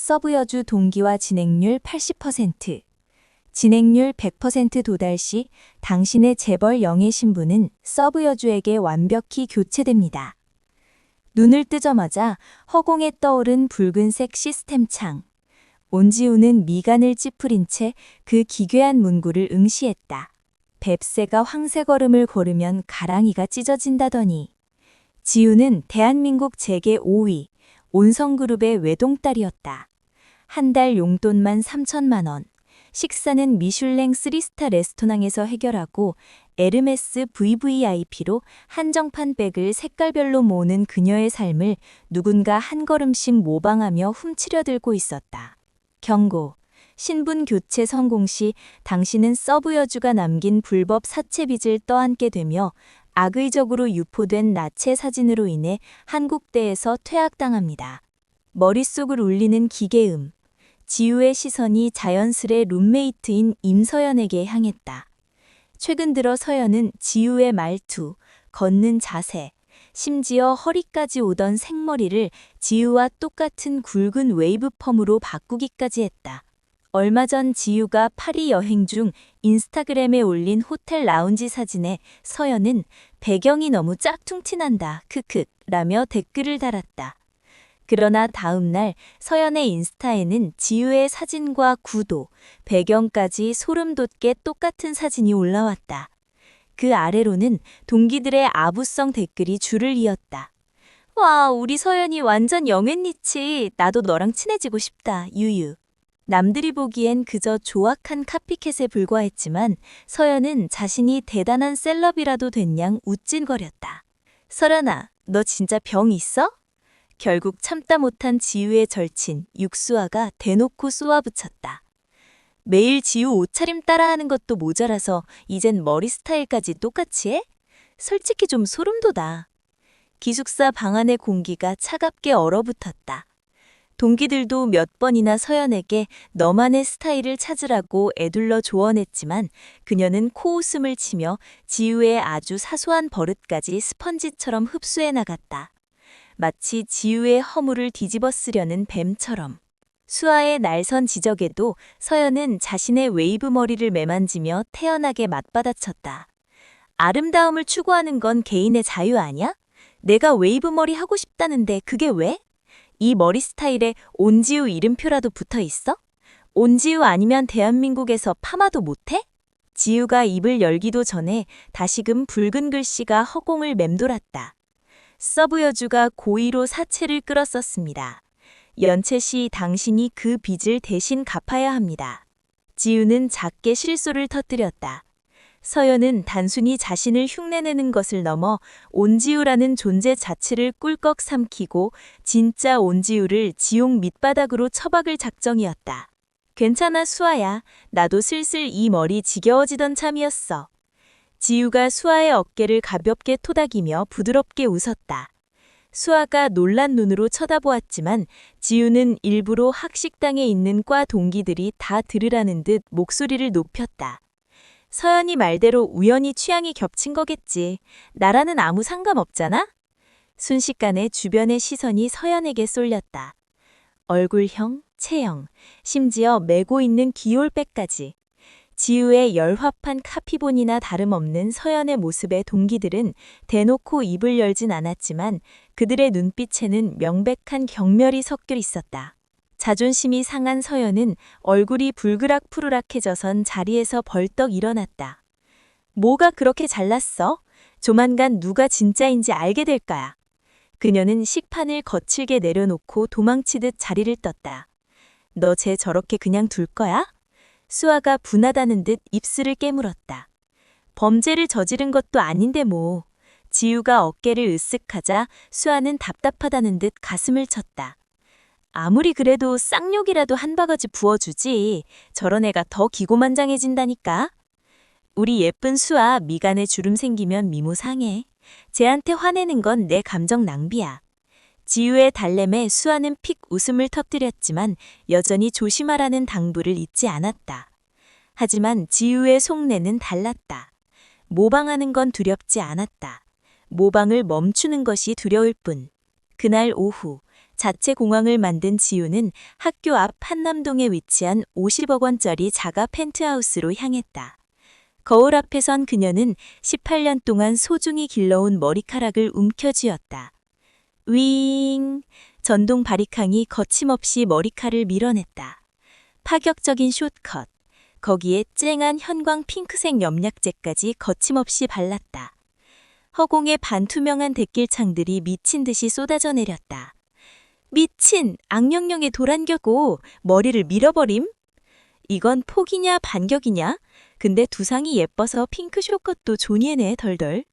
서브 여주 동기와 진행률 80%, 진행률 100% 도달 시 당신의 재벌 영예 신분은 서브 여주에게 완벽히 교체됩니다. 눈을 뜨자마자 허공에 떠오른 붉은색 시스템 창. 온지우는 미간을 찌푸린 채 그 기괴한 문구를 응시했다. 뱁새가 황새걸음을 걸으면 가랑이가 찢어진다더니. 지우는 대한민국 재계 5위, 온성그룹의 외동딸이었다. 한 달 용돈만 3천만 원, 식사는 미슐랭 3스타 레스토랑에서 해결하고 에르메스 VVIP로 한정판 백을 색깔별로 모으는 그녀의 삶을 누군가 한 걸음씩 모방하며 훔치려 들고 있었다. 경고. 신분 교체 성공 시 당신은 서브 여주가 남긴 불법 사채 빚을 떠안게 되며 악의적으로 유포된 나체 사진으로 인해 한국대에서 퇴학당합니다. 머릿속을 울리는 기계음. 지우의 시선이 자연스레 룸메이트인 임서연에게 향했다. 최근 들어 서연은 지우의 말투, 걷는 자세, 심지어 허리까지 오던 생머리를 지우와 똑같은 굵은 웨이브 펌으로 바꾸기까지 했다. 얼마 전 지우가 파리 여행 중 인스타그램에 올린 호텔 라운지 사진에 서연은 배경이 너무 짝퉁 티난다, 크크 라며 댓글을 달았다. 그러나 다음 날 서연의 인스타에는 지우의 사진과 구도, 배경까지 소름 돋게 똑같은 사진이 올라왔다. 그 아래로는 동기들의 아부성 댓글이 줄을 이었다. 와, 우리 서연이 완전 영앤리치. 나도 너랑 친해지고 싶다. 유유. 남들이 보기엔 그저 조악한 카피캣에 불과했지만 서연은 자신이 대단한 셀럽이라도 된 양 우쭐거렸다. 서연아, 너 진짜 병 있어? 결국 참다 못한 지우의 절친 육수아가 대놓고 쏘아붙였다. 매일 지우 옷차림 따라하는 것도 모자라서 이젠 머리 스타일까지 똑같이 해? 솔직히 좀 소름 돋아. 기숙사 방 안의 공기가 차갑게 얼어붙었다. 동기들도 몇 번이나 서연에게 너만의 스타일을 찾으라고 애둘러 조언했지만 그녀는 코웃음을 치며 지우의 아주 사소한 버릇까지 스펀지처럼 흡수해 나갔다. 마치 지우의 허물을 뒤집어 쓰려는 뱀처럼. 수아의 날선 지적에도 서연은 자신의 웨이브 머리를 매만지며 태연하게 맞받아쳤다. 아름다움을 추구하는 건 개인의 자유 아니야? 내가 웨이브 머리 하고 싶다는데 그게 왜? 이 머리 스타일에 온지우 이름표라도 붙어 있어? 온지우 아니면 대한민국에서 파마도 못해? 지우가 입을 열기도 전에 다시금 붉은 글씨가 허공을 맴돌았다. 서브 여주가 고의로 사채를 끌었었습니다. 연체 시 당신이 그 빚을 대신 갚아야 합니다. 지우는 작게 실소를 터뜨렸다. 서연은 단순히 자신을 흉내내는 것을 넘어 온지우라는 존재 자체를 꿀꺽 삼키고 진짜 온지우를 지옥 밑바닥으로 처박을 작정이었다. 괜찮아 수아야. 나도 슬슬 이 머리 지겨워지던 참이었어. 지우가 수아의 어깨를 가볍게 토닥이며 부드럽게 웃었다. 수아가 놀란 눈으로 쳐다보았지만 지우는 일부러 학식당에 있는 과 동기들이 다 들으라는 듯 목소리를 높였다. 서연이 말대로 우연히 취향이 겹친 거겠지. 나라는 아무 상관없잖아? 순식간에 주변의 시선이 서연에게 쏠렸다. 얼굴형, 체형, 심지어 메고 있는 귀올백까지. 지우의 열화판 카피본이나 다름없는 서연의 모습에 동기들은 대놓고 입을 열진 않았지만 그들의 눈빛에는 명백한 경멸이 섞여 있었다. 자존심이 상한 서연은 얼굴이 불그락푸르락해져선 자리에서 벌떡 일어났다. 뭐가 그렇게 잘났어? 조만간 누가 진짜인지 알게 될 거야. 그녀는 식판을 거칠게 내려놓고 도망치듯 자리를 떴다. 너 쟤 저렇게 그냥 둘 거야? 수아가 분하다는 듯 입술을 깨물었다. 범죄를 저지른 것도 아닌데 뭐. 지우가 어깨를 으쓱하자 수아는 답답하다는 듯 가슴을 쳤다. 아무리 그래도 쌍욕이라도 한 바가지 부어주지. 저런 애가 더 기고만장해진다니까. 우리 예쁜 수아 미간에 주름 생기면 미모 상해. 쟤한테 화내는 건 내 감정 낭비야. 지우의 달램에 수아는 픽 웃음을 터뜨렸지만 여전히 조심하라는 당부를 잊지 않았다. 하지만 지우의 속내는 달랐다. 모방하는 건 두렵지 않았다. 모방을 멈추는 것이 두려울 뿐. 그날 오후 자체 공항을 만든 지우는 학교 앞 한남동에 위치한 50억 원짜리 자가 펜트하우스로 향했다. 거울 앞에 선 그녀는 18년 동안 소중히 길러온 머리카락을 움켜쥐었다. 윙! 전동 바리캉이 거침없이 머리칼을 밀어냈다. 파격적인 숏컷. 거기에 쨍한 현광 핑크색 염약제까지 거침없이 발랐다. 허공에 반투명한 데킬창들이 미친 듯이 쏟아져 내렸다. 미친! 악령령의 도란겨고 머리를 밀어버림? 이건 폭이냐 반격이냐? 근데 두상이 예뻐서 핑크 숏컷도 존예네 덜덜.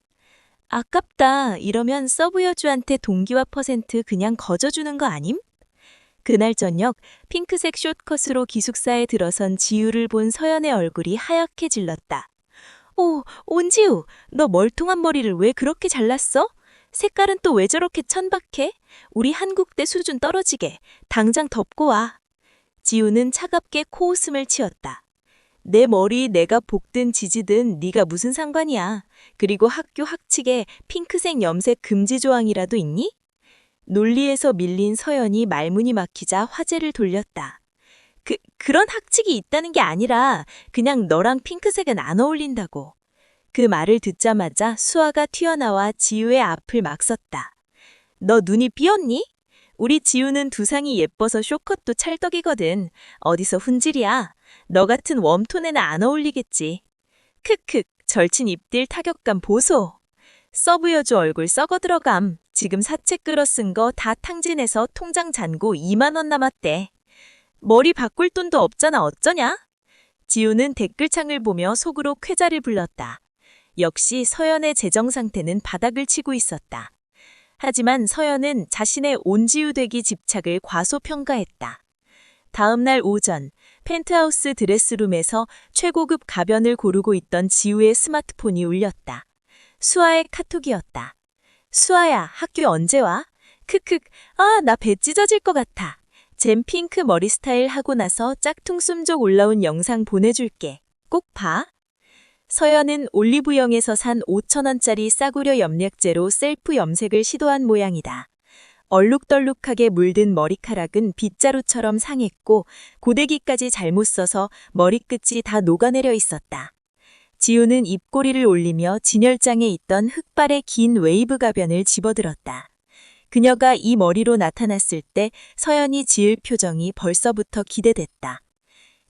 아깝다. 이러면 서브 여주한테 동기화 퍼센트 그냥 거저주는 거 아님? 그날 저녁 핑크색 숏컷으로 기숙사에 들어선 지우를 본 서연의 얼굴이 하얗게 질렀다. 오, 온지우, 너 멀통한 머리를 왜 그렇게 잘랐어? 색깔은 또 왜 저렇게 천박해? 우리 한국대 수준 떨어지게. 당장 덮고 와. 지우는 차갑게 코웃음을 치었다. 내 머리 내가 볶든 지지든 네가 무슨 상관이야. 그리고 학교 학칙에 핑크색 염색 금지 조항이라도 있니? 논리에서 밀린 서연이 말문이 막히자 화제를 돌렸다. 그런 학칙이 있다는 게 아니라 그냥 너랑 핑크색은 안 어울린다고. 그 말을 듣자마자 수아가 튀어나와 지우의 앞을 막 섰다. 너 눈이 삐었니? 우리 지우는 두상이 예뻐서 쇼컷도 찰떡이거든. 어디서 훈질이야? 너 같은 웜톤에는 안 어울리겠지. 크크, 절친 입딜 타격감 보소. 서브 여주 얼굴 썩어 들어감. 지금 사채 끌어 쓴 거 다 탕진해서 통장 잔고 2만 원 남았대. 머리 바꿀 돈도 없잖아 어쩌냐? 지우는 댓글창을 보며 속으로 쾌자를 불렀다. 역시 서연의 재정 상태는 바닥을 치고 있었다. 하지만 서연은 자신의 온지우되기 집착을 과소평가했다. 다음 날 오전, 펜트하우스 드레스룸에서 최고급 가변을 고르고 있던 지우의 스마트폰이 울렸다. 수아의 카톡이었다. 수아야, 학교 언제 와? 크크, 나 배 찢어질 것 같아. 잼 핑크 머리 스타일 하고 나서 짝퉁 숨족 올라온 영상 보내줄게. 꼭 봐. 서연은 올리브영에서 산 5,000원짜리 싸구려 염력제로 셀프 염색을 시도한 모양이다. 얼룩덜룩하게 물든 머리카락은 빗자루처럼 상했고 고데기까지 잘못 써서 머리끝이 다 녹아내려 있었다. 지우는 입꼬리를 올리며 진열장에 있던 흑발의 긴 웨이브 가변을 집어들었다. 그녀가 이 머리로 나타났을 때 서연이 지을 표정이 벌써부터 기대됐다.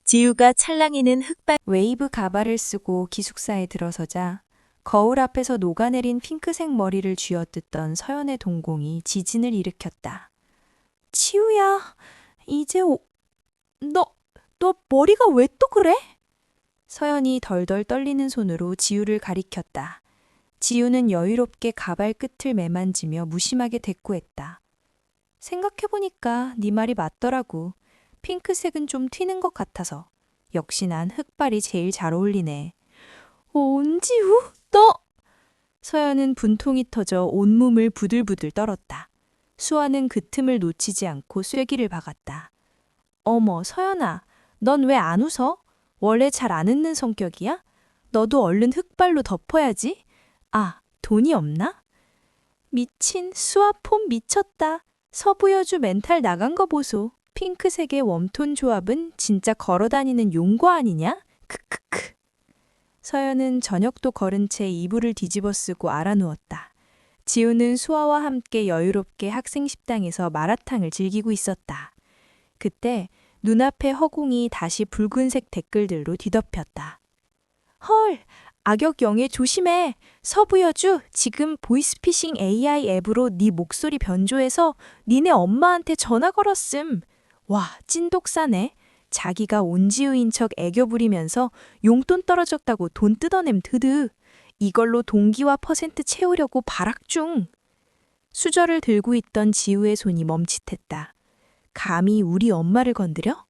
지우가 찰랑이는 흑발 웨이브 가발을 쓰고 기숙사에 들어서자 거울 앞에서 녹아내린 핑크색 머리를 쥐어뜯던 서연의 동공이 지진을 일으켰다. 지우야, 너 머리가 왜 또 그래? 서연이 덜덜 떨리는 손으로 지우를 가리켰다. 지우는 여유롭게 가발 끝을 매만지며 무심하게 대꾸했다. 생각해보니까 네 말이 맞더라고. 핑크색은 좀 튀는 것 같아서. 역시 난 흑발이 제일 잘 어울리네. 온지우? 너! 서연은 분통이 터져 온몸을 부들부들 떨었다. 수아는 그 틈을 놓치지 않고 쐐기를 박았다. 어머, 서연아, 넌 왜 안 웃어? 원래 잘 안 웃는 성격이야? 너도 얼른 흑발로 덮어야지. 아, 돈이 없나? 미친, 수아폰 미쳤다. 서부여주 멘탈 나간 거 보소. 핑크색의 웜톤 조합은 진짜 걸어다니는 용과 아니냐? 크크크. 서연은 저녁도 거른 채 이불을 뒤집어 쓰고 알아누웠다. 지우는 수아와 함께 여유롭게 학생 식당에서 마라탕을 즐기고 있었다. 그때 눈앞의 허공이 다시 붉은색 댓글들로 뒤덮였다. 헐, 악역 영예 조심해. 서부여주 지금 보이스피싱 AI 앱으로 네 목소리 변조해서 니네 엄마한테 전화 걸었음. 와, 찐독사네. 자기가 온지우인 척 애교 부리면서 용돈 떨어졌다고 돈 뜯어냄 드드. 이걸로 동기와 퍼센트 채우려고 발악 중. 수저를 들고 있던 지우의 손이 멈칫했다. 감히 우리 엄마를 건드려?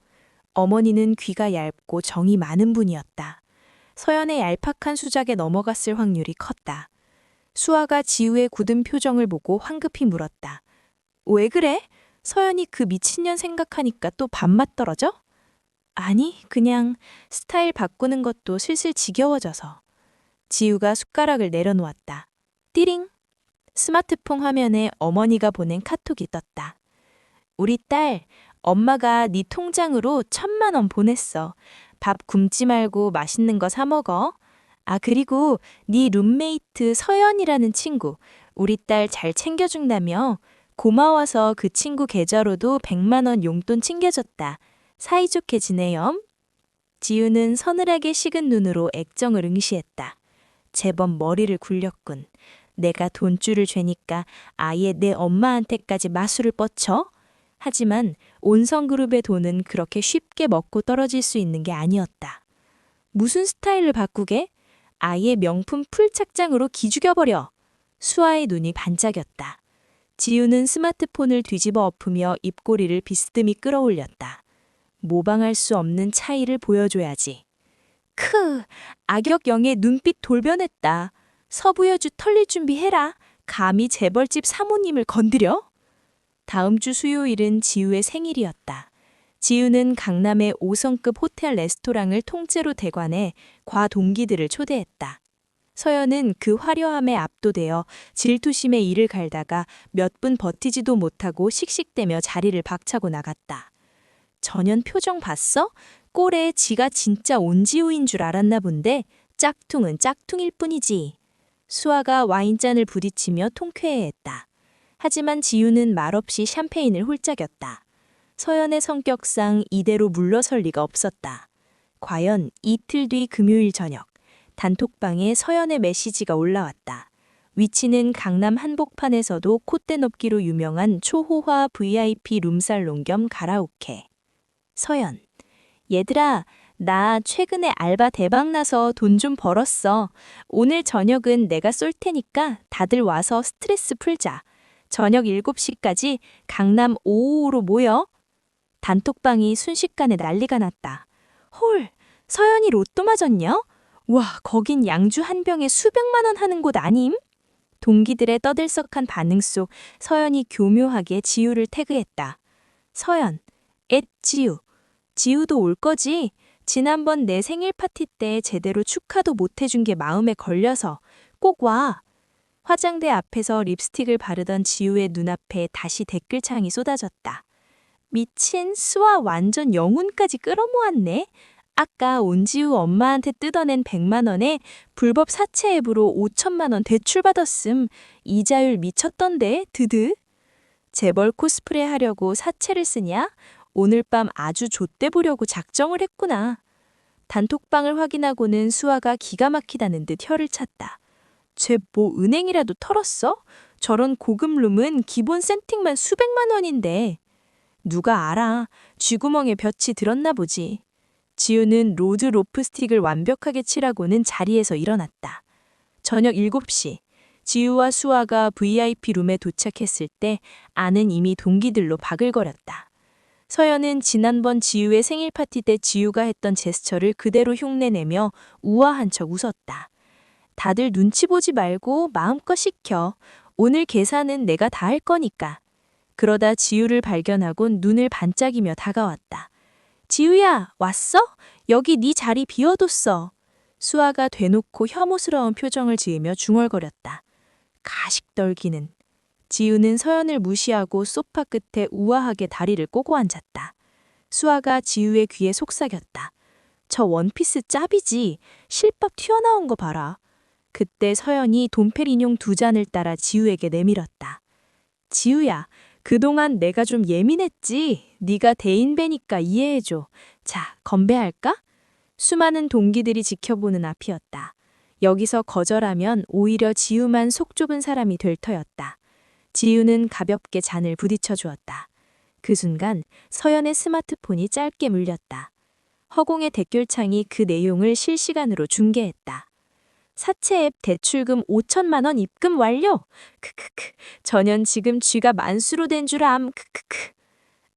어머니는 귀가 얇고 정이 많은 분이었다. 서연의 얄팍한 수작에 넘어갔을 확률이 컸다. 수아가 지우의 굳은 표정을 보고 황급히 물었다. 왜 그래? 서연이 그 미친년 생각하니까 또 밥맛 떨어져? 아니, 그냥 스타일 바꾸는 것도 슬슬 지겨워져서. 지우가 숟가락을 내려놓았다. 띠링! 스마트폰 화면에 어머니가 보낸 카톡이 떴다. 우리 딸, 엄마가 네 통장으로 1,000만 원 보냈어. 밥 굶지 말고 맛있는 거 사 먹어. 아, 그리고 네 룸메이트 서연이라는 친구, 우리 딸 잘 챙겨준다며? 고마워서 그 친구 계좌로도 100만 원 용돈 챙겨줬다. 사이좋게 지내렴. 지우는 서늘하게 식은 눈으로 액정을 응시했다. 제법 머리를 굴렸군. 내가 돈줄을 죄니까 아예 내 엄마한테까지 마술을 뻗쳐? 하지만 온성그룹의 돈은 그렇게 쉽게 먹고 떨어질 수 있는 게 아니었다. 무슨 스타일을 바꾸게? 아예 명품 풀 착장으로 기죽여버려. 수아의 눈이 반짝였다. 지우는 스마트폰을 뒤집어 엎으며 입꼬리를 비스듬히 끌어올렸다. 모방할 수 없는 차이를 보여줘야지. 악역영의 눈빛 돌변했다. 서부여주 털릴 준비해라. 감히 재벌집 사모님을 건드려? 다음 주 수요일은 지우의 생일이었다. 지우는 강남의 5성급 호텔 레스토랑을 통째로 대관해 과 동기들을 초대했다. 서연은 그 화려함에 압도되어 질투심에 이를 갈다가 몇 분 버티지도 못하고 씩씩대며 자리를 박차고 나갔다. 전현 표정 봤어? 꼴에 지가 진짜 온지우인 줄 알았나 본데 짝퉁은 짝퉁일 뿐이지. 수아가 와인잔을 부딪히며 통쾌해했다. 하지만 지우는 말없이 샴페인을 홀짝였다. 서연의 성격상 이대로 물러설 리가 없었다. 과연 이틀 뒤 금요일 저녁, 단톡방에 서연의 메시지가 올라왔다. 위치는 강남 한복판에서도 콧대 높기로 유명한 초호화 VIP 룸살롱 겸 가라오케. 서연, 얘들아, 나 최근에 알바 대박나서 돈 좀 벌었어. 오늘 저녁은 내가 쏠 테니까 다들 와서 스트레스 풀자. 저녁 7시까지 강남 555로 모여. 단톡방이 순식간에 난리가 났다. 헐, 서연이 로또 맞았냐? 와, 거긴 양주 한 병에 수백만 원 하는 곳 아님? 동기들의 떠들썩한 반응 속 서연이 교묘하게 지우를 태그했다. 서연, 지우. 지우도 올 거지? 지난번 내 생일 파티 때 제대로 축하도 못 해준 게 마음에 걸려서 꼭 와. 화장대 앞에서 립스틱을 바르던 지우의 눈앞에 다시 댓글창이 쏟아졌다. 미친 수아 완전 영혼까지 끌어모았네. 아까 온지우 엄마한테 뜯어낸 100만 원에 불법 사채 앱으로 5천만 원 대출받았음. 이자율 미쳤던데, 드드. 재벌 코스프레 하려고 사채를 쓰냐? 오늘 밤 아주 좆대 보려고 작정을 했구나. 단톡방을 확인하고는 수아가 기가 막히다는 듯 혀를 찼다. 쟤 뭐 은행이라도 털었어? 저런 고급 룸은 기본 세팅만 수백만 원인데. 누가 알아. 쥐구멍에 볕이 들었나 보지. 지우는 로즈 로프 스틱을 완벽하게 칠하고는 자리에서 일어났다. 저녁 7시. 지우와 수아가 VIP 룸에 도착했을 때 아는 이미 동기들로 바글거렸다. 서연은 지난번 지우의 생일 파티 때 지우가 했던 제스처를 그대로 흉내내며 우아한 척 웃었다. 다들 눈치 보지 말고 마음껏 시켜. 오늘 계산은 내가 다 할 거니까. 그러다 지우를 발견하곤 눈을 반짝이며 다가왔다. 지우야, 왔어? 여기 네 자리 비워뒀어. 수아가 대놓고 혐오스러운 표정을 지으며 중얼거렸다. 가식떨기는. 지우는 서연을 무시하고 소파 끝에 우아하게 다리를 꼬고 앉았다. 수아가 지우의 귀에 속삭였다. 저 원피스 짭이지. 실밥 튀어나온 거 봐라. 그때 서연이 돈펠 인용 2잔을 따라 지우에게 내밀었다. 지우야, 그동안 내가 좀 예민했지. 네가 대인배니까 이해해줘. 자, 건배할까? 수많은 동기들이 지켜보는 앞이었다. 여기서 거절하면 오히려 지우만 속 좁은 사람이 될 터였다. 지우는 가볍게 잔을 부딪혀 주었다. 그 순간 서연의 스마트폰이 짧게 물렸다. 허공의 댓글창이 그 내용을 실시간으로 중계했다. 사채 앱 대출금 5천만 원 입금 완료. 크크크. 전현 지금 쥐가 만수로 된 줄 암. 크크크.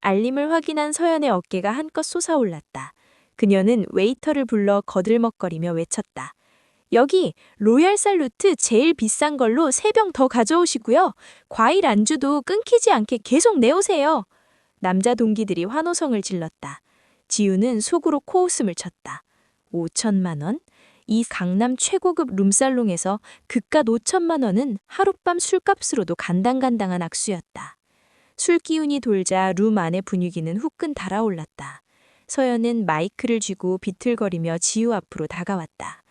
알림을 확인한 서연의 어깨가 한껏 솟아올랐다. 그녀는 웨이터를 불러 거들먹거리며 외쳤다. 여기 로얄 살루트 제일 비싼 걸로 3병 더 가져오시고요. 과일 안주도 끊기지 않게 계속 내오세요. 남자 동기들이 환호성을 질렀다. 지우는 속으로 코웃음을 쳤다. 5천만 원? 이 강남 최고급 룸살롱에서 그깟 5천만 원은 하룻밤 술값으로도 간당간당한 악수였다. 술 기운이 돌자 룸 안의 분위기는 후끈 달아올랐다. 서연은 마이크를 쥐고 비틀거리며 지우 앞으로 다가왔다.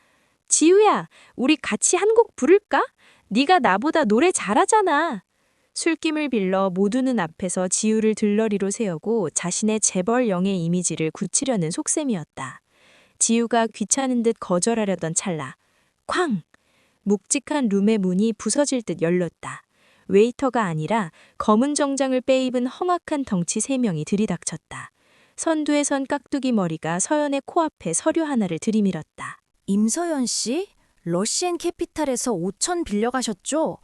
지우야, 우리 같이 한 곡 부를까? 네가 나보다 노래 잘하잖아. 술김을 빌러 모두는 앞에서 지우를 들러리로 세우고 자신의 재벌 영의 이미지를 굳히려는 속셈이었다. 지우가 귀찮은 듯 거절하려던 찰나. 쾅! 묵직한 룸의 문이 부서질 듯 열렸다. 웨이터가 아니라 검은 정장을 빼입은 험악한 덩치 3명이 들이닥쳤다. 선두에 선 깍두기 머리가 서연의 코앞에 서류 하나를 들이밀었다. 임서연 씨, 러시앤캐피탈에서 5천 빌려가셨죠?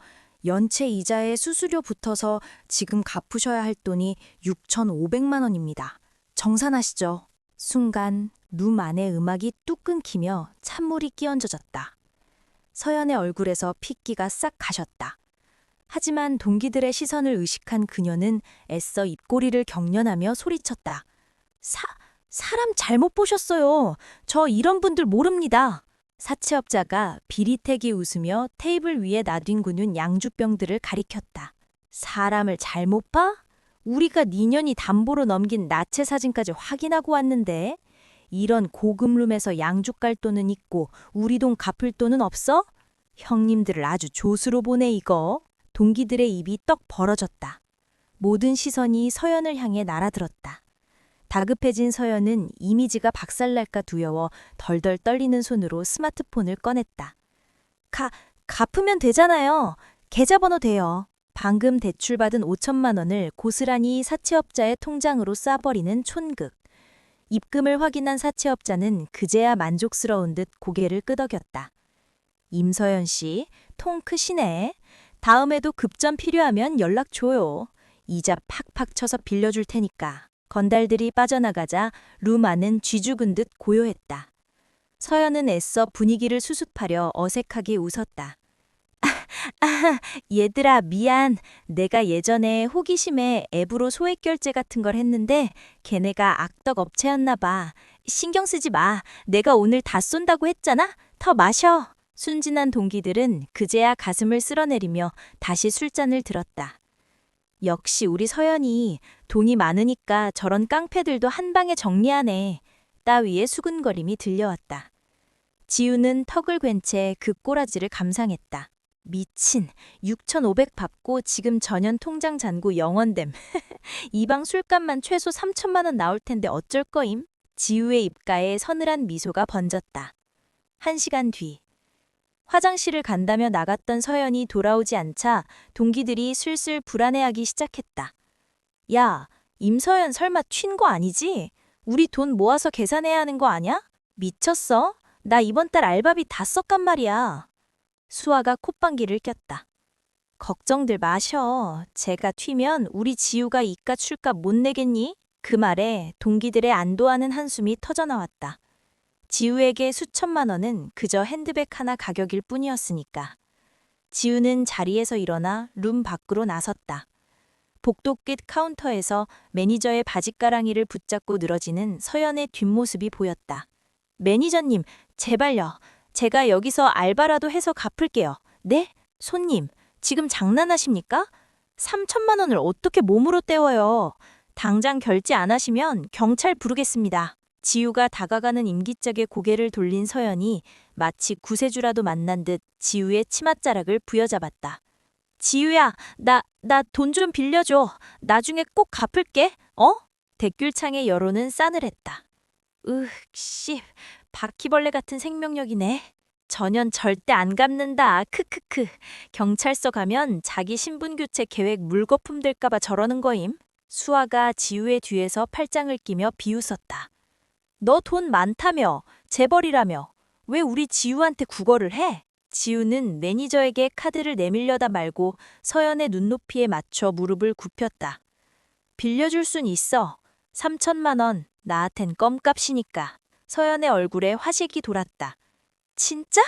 연체 이자에 수수료 붙어서 지금 갚으셔야 할 돈이 6,500만 원입니다. 정산하시죠. 순간 룸 안의 음악이 뚝 끊기며 찬물이 끼얹어졌다. 서연의 얼굴에서 핏기가 싹 가셨다. 하지만 동기들의 시선을 의식한 그녀는 애써 입꼬리를 경련하며 소리쳤다. 사람 잘못 보셨어요. 저 이런 분들 모릅니다. 사채업자가 비리태기 웃으며 테이블 위에 놔둔 양주병들을 가리켰다. 사람을 잘못 봐? 우리가 니년이 담보로 넘긴 나체 사진까지 확인하고 왔는데 이런 고급 룸에서 양주 깔 돈은 있고 우리 돈 갚을 돈은 없어? 형님들을 아주 조수로 보내 이거. 동기들의 입이 떡 벌어졌다. 모든 시선이 서연을 향해 날아들었다. 다급해진 서연은 이미지가 박살날까 두려워 덜덜 떨리는 손으로 스마트폰을 꺼냈다. 갚으면 되잖아요. 계좌번호 돼요. 방금 대출받은 5천만 원을 고스란히 사채업자의 통장으로 쏴버리는 촌극. 입금을 확인한 사채업자는 그제야 만족스러운 듯 고개를 끄덕였다. 임서연 씨, 통 크시네. 다음에도 급전 필요하면 연락 줘요. 이자 팍팍 쳐서 빌려줄 테니까. 건달들이 빠져나가자 룸 안은 쥐죽은 듯 고요했다. 서연은 애써 분위기를 수습하려 어색하게 웃었다. 얘들아 미안. 내가 예전에 호기심에 앱으로 소액 결제 같은 걸 했는데 걔네가 악덕 업체였나 봐. 신경 쓰지 마. 내가 오늘 다 쏜다고 했잖아. 더 마셔. 순진한 동기들은 그제야 가슴을 쓸어내리며 다시 술잔을 들었다. 역시 우리 서연이 돈이 많으니까 저런 깡패들도 한 방에 정리하네. 따위의 수근거림이 들려왔다. 지우는 턱을 괜 채 그 꼬라지를 감상했다. 미친, 6,500 받고 지금 전년 통장 잔고 영원됨. 이 방 술값만 최소 3천만 원 나올 텐데 어쩔 거임? 지우의 입가에 서늘한 미소가 번졌다. 1시간 뒤. 화장실을 간다며 나갔던 서연이 돌아오지 않자 동기들이 슬슬 불안해하기 시작했다. 야, 임서연 설마 튄 거 아니지? 우리 돈 모아서 계산해야 하는 거 아냐? 미쳤어? 나 이번 달 알바비 다 썼단 말이야. 수아가 콧방귀를 꼈다. 걱정들 마셔. 제가 튀면 우리 지우가 이깟 술값 못 내겠니? 그 말에 동기들의 안도하는 한숨이 터져나왔다. 지우에게 수천만 원은 그저 핸드백 하나 가격일 뿐이었으니까. 지우는 자리에서 일어나 룸 밖으로 나섰다. 복도 끝 카운터에서 매니저의 바짓가랑이를 붙잡고 늘어지는 서연의 뒷모습이 보였다. 매니저님, 제발요. 제가 여기서 알바라도 해서 갚을게요. 네? 손님, 지금 장난하십니까? 3천만 원을 어떻게 몸으로 때워요? 당장 결제 안 하시면 경찰 부르겠습니다. 지우가 다가가는 임기짝에 고개를 돌린 서연이 마치 구세주라도 만난 듯 지우의 치맛자락을 부여잡았다. 지우야, 나 돈 좀 빌려줘. 나중에 꼭 갚을게. 어? 댓글창의 여론은 싸늘했다. 씨, 바퀴벌레 같은 생명력이네. 전현 절대 안 갚는다. 크크크. 경찰서 가면 자기 신분교체 계획 물거품 될까봐 저러는 거임. 수아가 지우의 뒤에서 팔짱을 끼며 비웃었다. 너 돈 많다며, 재벌이라며. 왜 우리 지우한테 구걸을 해? 지우는 매니저에게 카드를 내밀려다 말고 서연의 눈높이에 맞춰 무릎을 굽혔다. 빌려줄 순 있어. 3천만 원, 나한텐 껌값이니까. 서연의 얼굴에 화식이 돌았다. 진짜?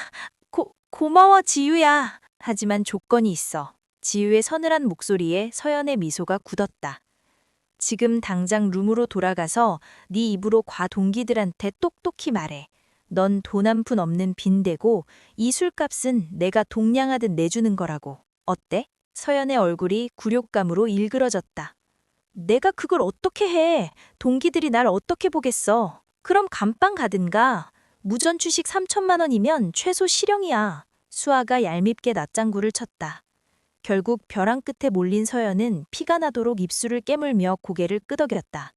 고마워 지우야. 하지만 조건이 있어. 지우의 서늘한 목소리에 서연의 미소가 굳었다. 지금 당장 룸으로 돌아가서 네 입으로 과 동기들한테 똑똑히 말해. 넌 돈 한 푼 없는 빈대고 이 술값은 내가 동냥하듯 내주는 거라고. 어때? 서연의 얼굴이 굴욕감으로 일그러졌다. 내가 그걸 어떻게 해? 동기들이 날 어떻게 보겠어? 그럼 감방 가든가. 무전 주식 3천만 원이면 최소 실형이야. 수아가 얄밉게 낮장구를 쳤다. 결국 벼랑 끝에 몰린 서연은 피가 나도록 입술을 깨물며 고개를 끄덕였다.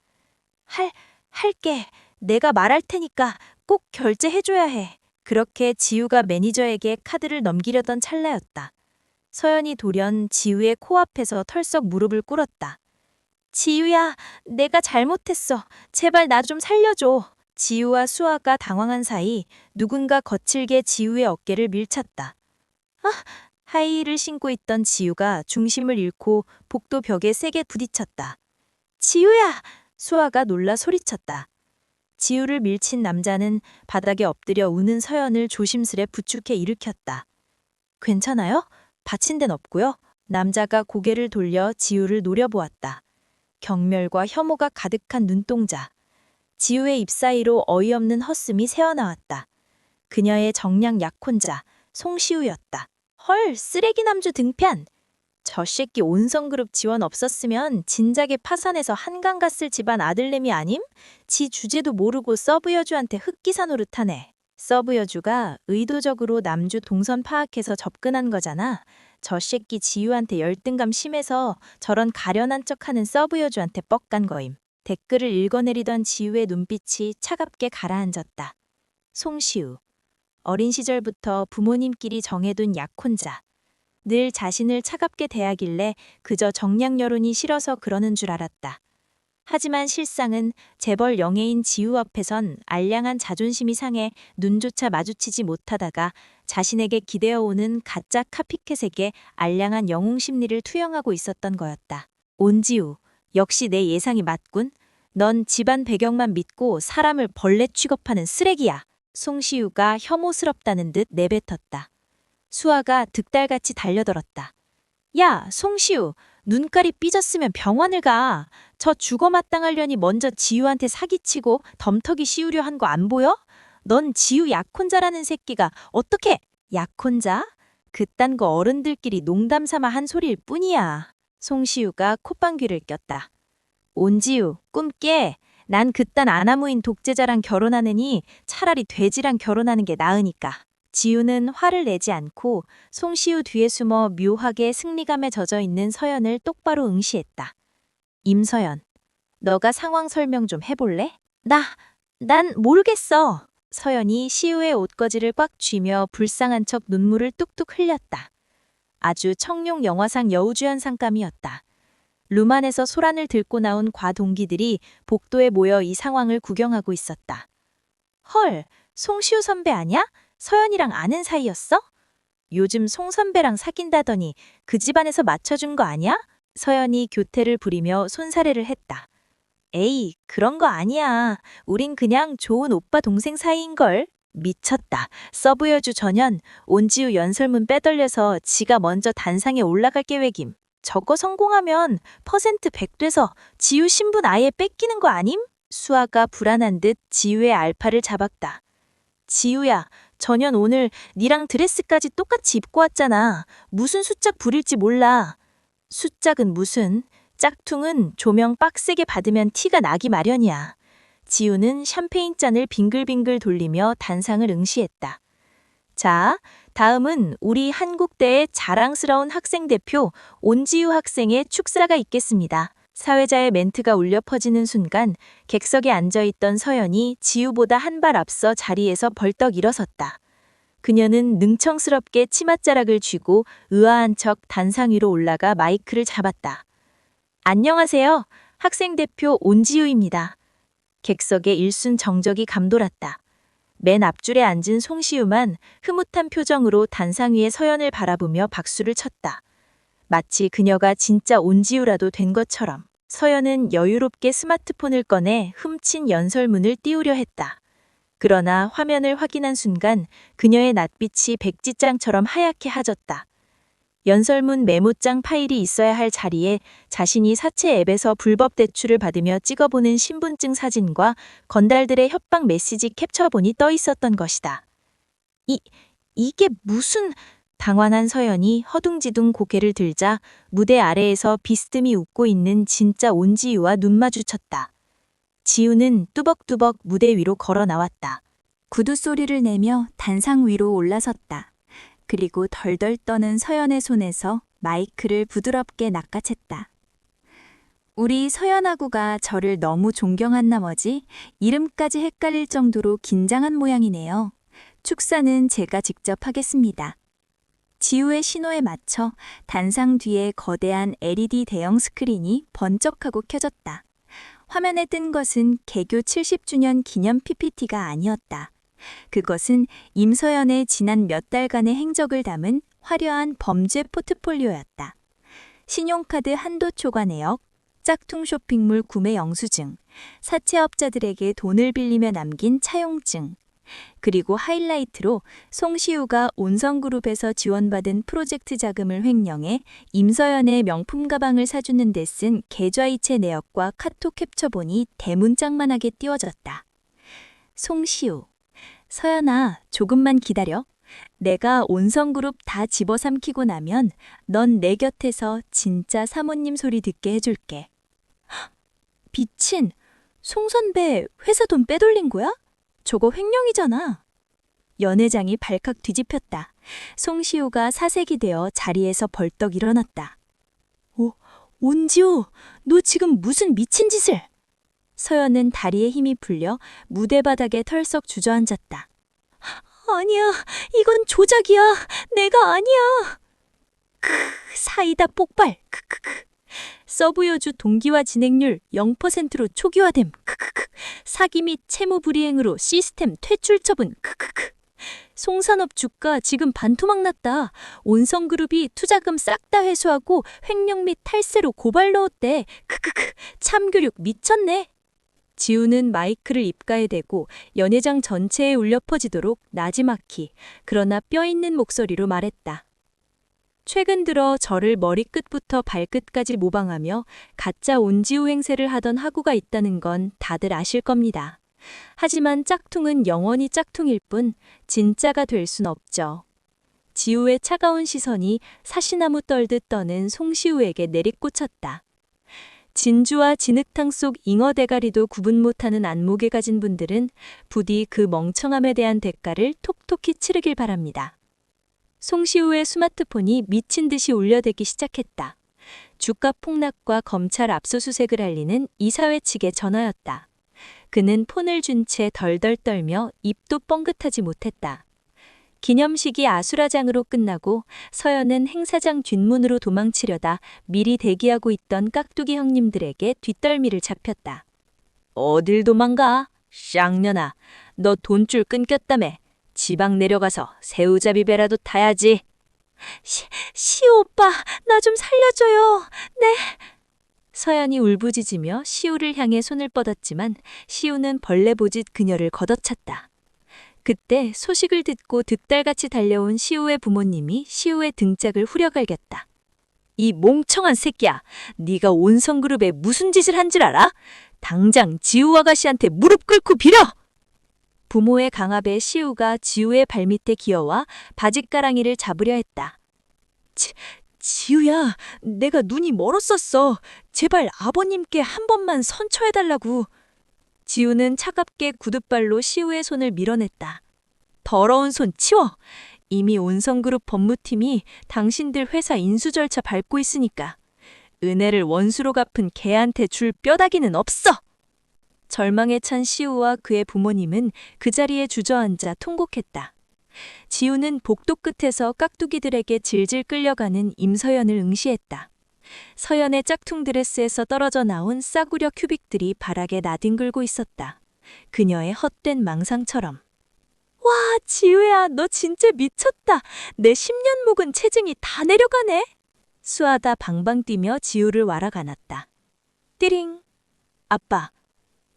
할게. 내가 말할 테니까 꼭 결제해줘야 해. 그렇게 지우가 매니저에게 카드를 넘기려던 찰나였다. 서연이 돌연 지우의 코앞에서 털썩 무릎을 꿇었다. 지우야, 내가 잘못했어. 제발 나 좀 살려줘. 지우와 수아가 당황한 사이 누군가 거칠게 지우의 어깨를 밀쳤다. 하이힐을 신고 있던 지우가 중심을 잃고 복도 벽에 세게 부딪혔다. 지우야! 수아가 놀라 소리쳤다. 지우를 밀친 남자는 바닥에 엎드려 우는 서연을 조심스레 부축해 일으켰다. 괜찮아요? 다친 데는 없고요. 남자가 고개를 돌려 지우를 노려보았다. 경멸과 혐오가 가득한 눈동자. 지우의 입 사이로 어이없는 헛숨이 새어나왔다. 그녀의 정량 약혼자, 송시우였다. 헐, 쓰레기 남주 등판. 저 새끼 온성그룹 지원 없었으면 진작에 파산해서 한강 갔을 집안 아들내미 아님? 지 주제도 모르고 서브 여주한테 흑기사 노릇하네. 서브 여주가 의도적으로 남주 동선 파악해서 접근한 거잖아. 저 새끼 지우한테 열등감 심해서 저런 가련한 척하는 서브 여주한테 뻑간 거임. 댓글을 읽어내리던 지우의 눈빛이 차갑게 가라앉았다. 송시우. 어린 시절부터 부모님끼리 정해둔 약혼자. 늘 자신을 차갑게 대하길래 그저 정량 여론이 싫어서 그러는 줄 알았다. 하지만 실상은 재벌 영예인 지우 앞에선 알량한 자존심이 상해 눈조차 마주치지 못하다가 자신에게 기대어오는 가짜 카피캣에게 알량한 영웅 심리를 투영하고 있었던 거였다. 온지우, 역시 내 예상이 맞군. 넌 집안 배경만 믿고 사람을 벌레 취급하는 쓰레기야. 송시우가 혐오스럽다는 듯 내뱉었다. 수아가 득달같이 달려들었다. 야, 송시우, 눈깔이 삐졌으면 병원을 가. 저 죽어 마땅하려니 먼저 지우한테 사기치고 덤터기 씌우려 한 거 안 보여? 넌 지우 약혼자라는 새끼가 어떻게? 약혼자? 그딴 거 어른들끼리 농담 삼아 한 소리일 뿐이야. 송시우가 콧방귀를 꼈다. 온지우, 꿈 깨. 난 그딴 아나무인 독재자랑 결혼하느니 차라리 돼지랑 결혼하는 게 나으니까. 지우는 화를 내지 않고 송시우 뒤에 숨어 묘하게 승리감에 젖어 있는 서연을 똑바로 응시했다. 임서연, 너가 상황 설명 좀 해볼래? 난 모르겠어. 서연이 시우의 옷거지를 꽉 쥐며 불쌍한 척 눈물을 뚝뚝 흘렸다. 아주 청룡 영화상 여우주연상감이었다. 루만에서 소란을 들고 나온 과동기들이 복도에 모여 이 상황을 구경하고 있었다. 헐, 송시우 선배 아냐? 서연이랑 아는 사이였어? 요즘 송 선배랑 사귄다더니 그 집안에서 맞춰준 거 아니야? 서연이 교태를 부리며 손사래를 했다. 에이, 그런 거 아니야. 우린 그냥 좋은 오빠 동생 사이인걸. 미쳤다. 서브여주 전현, 온지우 연설문 빼돌려서 지가 먼저 단상에 올라갈 계획임. 저거 성공하면 퍼센트 100 돼서 지우 신분 아예 뺏기는 거 아님? 수아가 불안한 듯 지우의 알파를 잡았다. 지우야, 전현 오늘 니랑 드레스까지 똑같이 입고 왔잖아. 무슨 수작 부릴지 몰라. 수작은 무슨, 짝퉁은 조명 빡세게 받으면 티가 나기 마련이야. 지우는 샴페인 잔을 빙글빙글 돌리며 단상을 응시했다. 자, 다음은 우리 한국대의 자랑스러운 학생 대표 온지우 학생의 축사가 있겠습니다. 사회자의 멘트가 울려 퍼지는 순간 객석에 앉아있던 서연이 지우보다 한 발 앞서 자리에서 벌떡 일어섰다. 그녀는 능청스럽게 치맛자락을 쥐고 의아한 척 단상 위로 올라가 마이크를 잡았다. 안녕하세요. 학생 대표 온지우입니다. 객석의 일순 정적이 감돌았다. 맨 앞줄에 앉은 송시우만 흐뭇한 표정으로 단상 위의 서연을 바라보며 박수를 쳤다. 마치 그녀가 진짜 온지우라도 된 것처럼. 서연은 여유롭게 스마트폰을 꺼내 훔친 연설문을 띄우려 했다. 그러나 화면을 확인한 순간 그녀의 낯빛이 백지장처럼 하얗게 하졌다. 연설문 메모장 파일이 있어야 할 자리에 자신이 사채 앱에서 불법 대출을 받으며 찍어보는 신분증 사진과 건달들의 협박 메시지 캡처본이 떠 있었던 것이다. 이게 무슨... 당황한 서연이 허둥지둥 고개를 들자 무대 아래에서 비스듬히 웃고 있는 진짜 온지유와 눈 마주쳤다. 지우는 뚜벅뚜벅 무대 위로 걸어 나왔다. 구두 소리를 내며 단상 위로 올라섰다. 그리고 덜덜 떠는 서연의 손에서 마이크를 부드럽게 낚아챘다. 우리 서연아구가 저를 너무 존경한 나머지 이름까지 헷갈릴 정도로 긴장한 모양이네요. 축사는 제가 직접 하겠습니다. 지우의 신호에 맞춰 단상 뒤에 거대한 LED 대형 스크린이 번쩍하고 켜졌다. 화면에 뜬 것은 개교 70주년 기념 PPT가 아니었다. 그것은 임서연의 지난 몇 달간의 행적을 담은 화려한 범죄 포트폴리오였다. 신용카드 한도 초과 내역, 짝퉁 쇼핑몰 구매 영수증, 사채업자들에게 돈을 빌리며 남긴 차용증, 그리고 하이라이트로 송시우가 온성그룹에서 지원받은 프로젝트 자금을 횡령해 임서연의 명품 가방을 사주는 데 쓴 계좌이체 내역과 카톡 캡처본이 대문짝만하게 띄워졌다. 송시우, 서연아, 조금만 기다려. 내가 온성그룹 다 집어삼키고 나면 넌 내 곁에서 진짜 사모님 소리 듣게 해줄게. 미친, 송 선배 회사 돈 빼돌린 거야? 저거 횡령이잖아. 연회장이 발칵 뒤집혔다. 송시우가 사색이 되어 자리에서 벌떡 일어났다. 온지우, 너 지금 무슨 미친 짓을? 서연은 다리에 힘이 풀려 무대 바닥에 털썩 주저앉았다. 아니야, 이건 조작이야. 내가 아니야. 사이다 폭발. 서브여주 동기화 진행률 0%로 초기화됨. 사기 및 채무 불이행으로 시스템 퇴출 처분. 송산업 주가 지금 반토막 났다. 온성그룹이 투자금 싹 다 회수하고 횡령 및 탈세로 고발 넣었대. 참교육 미쳤네. 지우는 마이크를 입가에 대고 연회장 전체에 울려 퍼지도록 나지막히 그러나 뼈 있는 목소리로 말했다. 최근 들어 저를 머리끝부터 발끝까지 모방하며 가짜 온지우 행세를 하던 하구가 있다는 건 다들 아실 겁니다. 하지만 짝퉁은 영원히 짝퉁일 뿐 진짜가 될 순 없죠. 지우의 차가운 시선이 사시나무 떨듯 떠는 송시우에게 내리꽂혔다. 진주와 진흙탕 속 잉어 대가리도 구분 못하는 안목을 가진 분들은 부디 그 멍청함에 대한 대가를 톡톡히 치르길 바랍니다. 송시우의 스마트폰이 미친 듯이 울려대기 시작했다. 주가 폭락과 검찰 압수수색을 알리는 이사회 측의 전화였다. 그는 폰을 준 채 덜덜 떨며 입도 뻥긋하지 못했다. 기념식이 아수라장으로 끝나고 서연은 행사장 뒷문으로 도망치려다 미리 대기하고 있던 깍두기 형님들에게 뒷덜미를 잡혔다. 어딜 도망가? 쌍년아, 너 돈줄 끊겼다며. 지방 내려가서 새우잡이배라도 타야지. 시우 오빠, 나 좀 살려줘요. 네. 서연이 울부짖으며 시우를 향해 손을 뻗었지만 시우는 벌레 보짓 그녀를 걷어찼다. 그때 소식을 듣고 득달같이 달려온 시우의 부모님이 시우의 등짝을 후려갈겼다. 이 몽청한 새끼야, 네가 온성그룹에 무슨 짓을 한 줄 알아? 당장 지우 아가씨한테 무릎 꿇고 빌어! 부모의 강압에 시우가 지우의 발밑에 기어와 바짓가랑이를 잡으려 했다. 지우야, 내가 눈이 멀었었어. 제발 아버님께 한 번만 선처해달라고. 지우는 차갑게 구둣발로 시우의 손을 밀어냈다. 더러운 손 치워. 이미 온성그룹 법무팀이 당신들 회사 인수 절차 밟고 있으니까. 은혜를 원수로 갚은 개한테 줄 뼈다귀는 없어. 절망에 찬 시우와 그의 부모님은 그 자리에 주저앉아 통곡했다. 지우는 복도 끝에서 깍두기들에게 질질 끌려가는 임서연을 응시했다. 서연의 짝퉁 드레스에서 떨어져 나온 싸구려 큐빅들이 바닥에 나뒹굴고 있었다. 그녀의 헛된 망상처럼. 와, 지우야, 너 진짜 미쳤다. 내 10년 묵은 체증이 다 내려가네. 수아다 방방 뛰며 지우를 와락 안았다. 띠링. 아빠,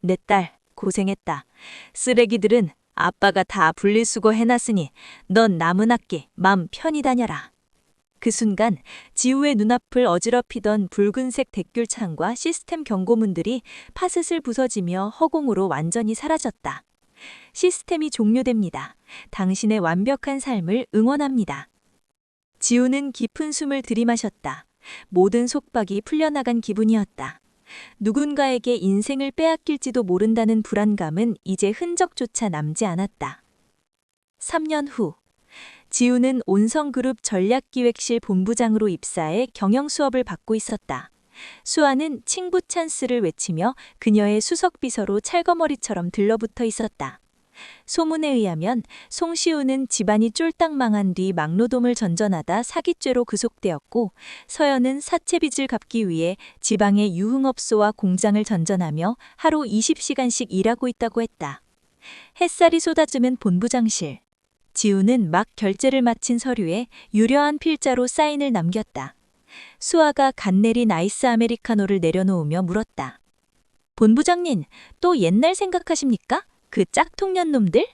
내 딸 고생했다. 쓰레기들은 아빠가 다 분리수거 해놨으니 넌 남은 학기 맘 편히 다녀라. 그 순간 지우의 눈앞을 어지럽히던 붉은색 댓글창과 시스템 경고문들이 파스슬 부서지며 허공으로 완전히 사라졌다. 시스템이 종료됩니다. 당신의 완벽한 삶을 응원합니다. 지우는 깊은 숨을 들이마셨다. 모든 속박이 풀려나간 기분이었다. 누군가에게 인생을 빼앗길지도 모른다는 불안감은 이제 흔적조차 남지 않았다. 3년 후, 지우는 온성그룹 전략기획실 본부장으로 입사해 경영 수업을 받고 있었다. 수아는 칭부 찬스를 외치며 그녀의 수석비서로 찰거머리처럼 들러붙어 있었다. 소문에 의하면 송시우는 집안이 쫄딱 망한 뒤 막노동을 전전하다 사기죄로 구속되었고, 서연은 사채빚을 갚기 위해 지방의 유흥업소와 공장을 전전하며 하루 20시간씩 일하고 있다고 했다. 햇살이 쏟아지는 본부장실. 지우는 막 결제를 마친 서류에 유려한 필자로 사인을 남겼다. 수아가 간 내린 아이스 아메리카노를 내려놓으며 물었다. 본부장님, 또 옛날 생각하십니까? 그 짝퉁년 놈들?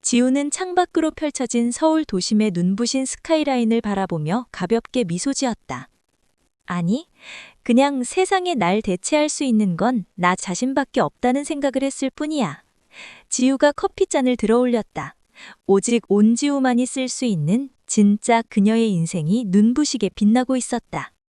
지우는 창밖으로 펼쳐진 서울 도심의 눈부신 스카이라인을 바라보며 가볍게 미소 지었다. 아니, 그냥 세상에 날 대체할 수 있는 건 나 자신밖에 없다는 생각을 했을 뿐이야. 지우가 커피잔을 들어 올렸다. 오직 온지우만이 쓸 수 있는 진짜 그녀의 인생이 눈부시게 빛나고 있었다.